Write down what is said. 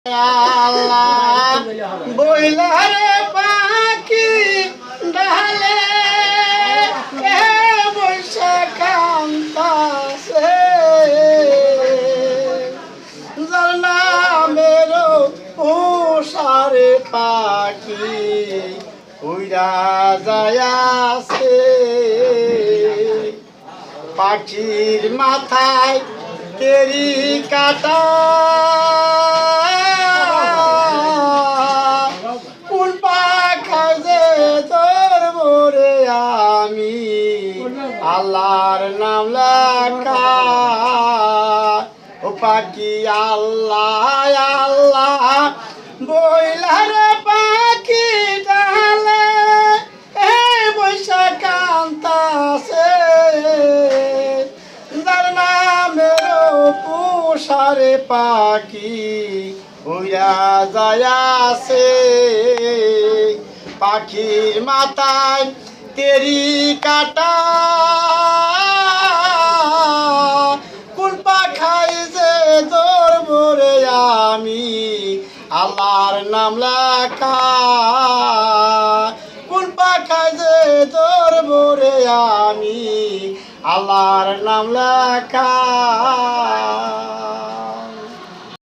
আল্লাহ বইলারে পাখি ডালে বৈশা কান্তাছে যার নামেরও উষারে পাখি উইরা যায়াছে পাখির মাথায় তেরি কাটা কোন পাখা যে ধরবো রে আমি আল্লাহর নাম লেখা ও পাখি আল্লাহ আল্লাহ বইলার পাখি ডালে বৈশা কান্তাছে যার নামের পুষারে পাখি উড়া যায়াছে পাখির মাথায় তেরি কাটা কোন পাখাই যে ধরবো রে আমি আল্লাহর নাম লেখা কোন পাখাই যে ধরবো রে আমি আল্লাহর নাম লেখা।